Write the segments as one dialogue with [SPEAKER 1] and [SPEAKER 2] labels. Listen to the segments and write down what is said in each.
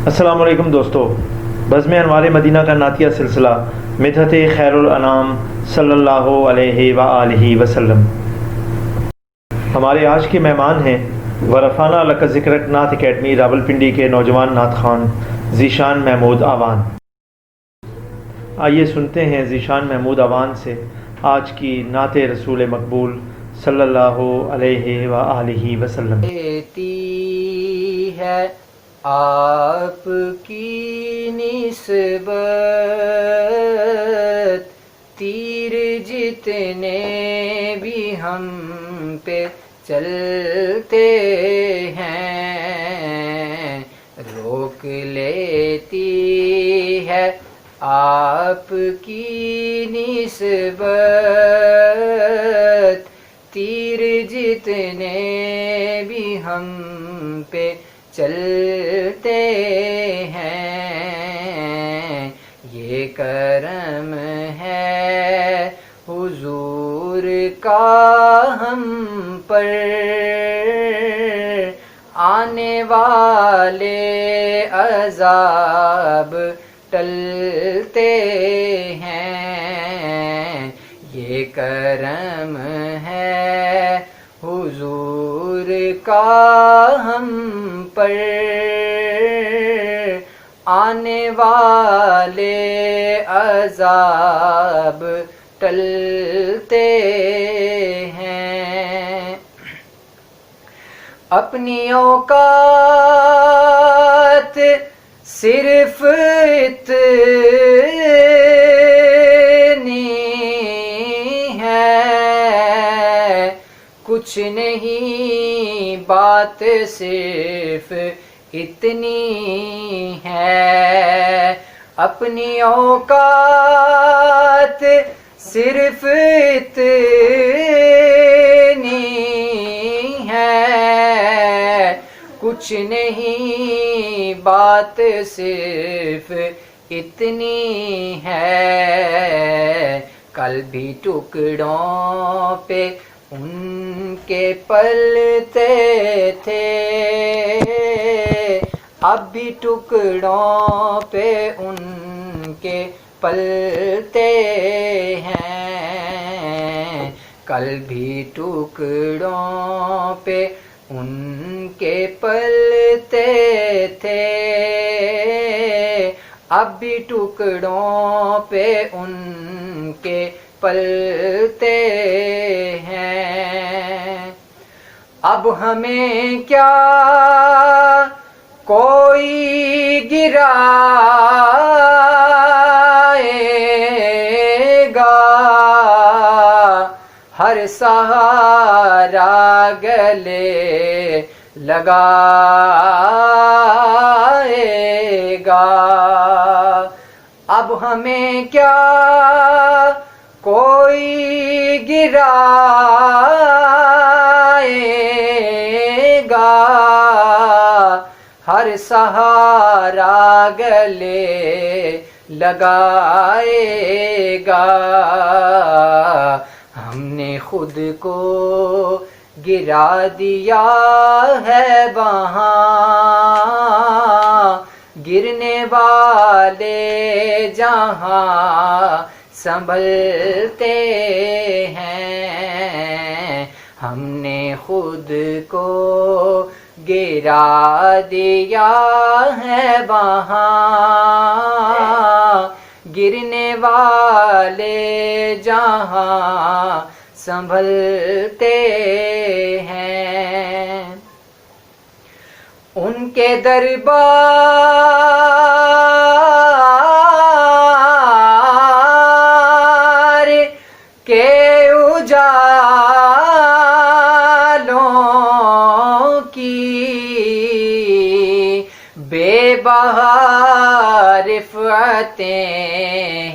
[SPEAKER 1] السلام علیکم دوستو، بزم انوار مدینہ کا نعتیہ سلسلہ مدحت خیر الانام صلی اللہ علیہ وآلہ وسلم۔ ہمارے آج کے مہمان ہیں ورفانہ لک ذکرک نعت اکیڈمی راولپنڈی کے نوجوان نعت خوان ذیشان محمود آوان۔ آئیے سنتے ہیں ذیشان محمود آوان سے آج کی نعت رسول مقبول صلی اللہ علیہ وآلہ وسلم۔
[SPEAKER 2] ہے آپ کی نسبت، تیر جتنے بھی ہم پہ چلتے ہیں روک لیتی ہے آپ کی نسبت، تیر جتنے بھی ہم پہ چلتے ہیں، یہ کرم ہے حضور کا ہم پر، آنے والے عذاب ٹلتے ہیں، یہ کرم ہے حضور کا ہم پر، آنے والے عذاب ٹلتے ہیں۔ اپنی اوقات صرف اتنی ہے، کچھ نہیں بات صرف اتنی ہے، اپنی اوقات صرف اتنی ہے، کچھ نہیں بات صرف اتنی ہے، کل بھی ٹکڑوں پہ ان کے پلتے تھے، اب بھی ٹکڑوں پہ ان کے پلتے ہیں، کل بھی ٹکڑوں پہ ان کے پلتے تھے، اب بھی ٹکڑوں پہ ان کے پلتے ہیں۔ اب ہمیں کیا کوئی گرائے گا، ہر سہارا گلے لگائے گا، اب ہمیں کیا کوئی گرائے گا، ہر سہارا گلے لگائے گا، ہم نے خود کو گرا دیا ہے وہاں، گرنے والے جہاں سنبھلتے ہیں، ہم نے خود کو گرا دیا ہے وہاں، گرنے والے جہاں سنبھلتے ہیں، ان کے دربار کے اجالوں کی بے بہا رفعتیں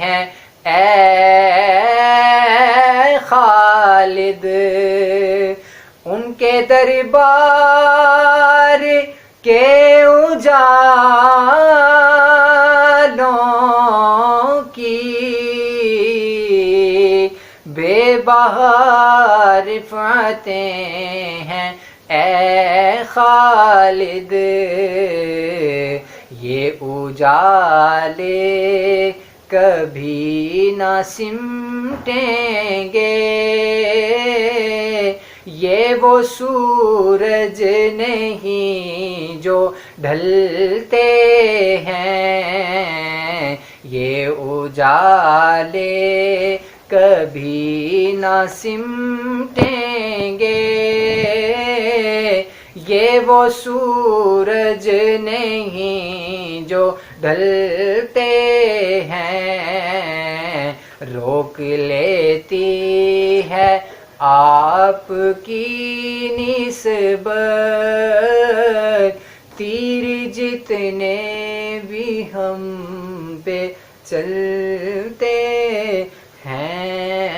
[SPEAKER 2] ہیں اے خالد، ان کے دربار کے اجالوں کی بے بہا رفعتیں ہیں اے خالد، یہ اجالے کبھی نہ سمٹیں گے، یہ وہ سورج نہیں جو ڈھلتے ہیں، یہ اجالے کبھی نہ سمٹیں گے، یہ وہ سورج نہیں جو ڈھلتے ہیں، روک لیتی ہے آپ کی نسبت تیر جتنے بھی ہم پہ چلتے ہیں۔